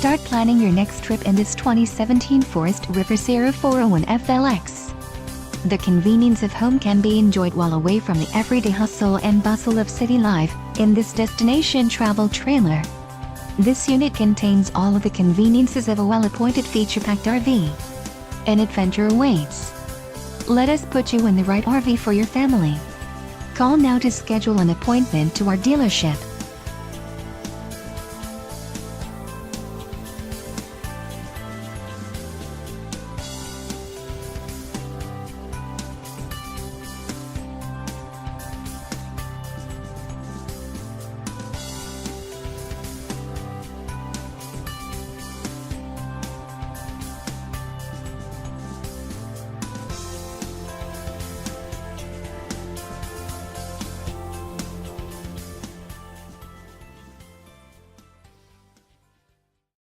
Start planning your next trip in this 2017 Forest River Sierra 401 FLX. The convenience of home can be enjoyed while away from the everyday hustle and bustle of city life in this destination travel trailer. This unit contains all of the conveniences of a well-appointed feature-packed RV. An adventure awaits. Let us put you in the right RV for your family. Call now to schedule an appointment to our dealership.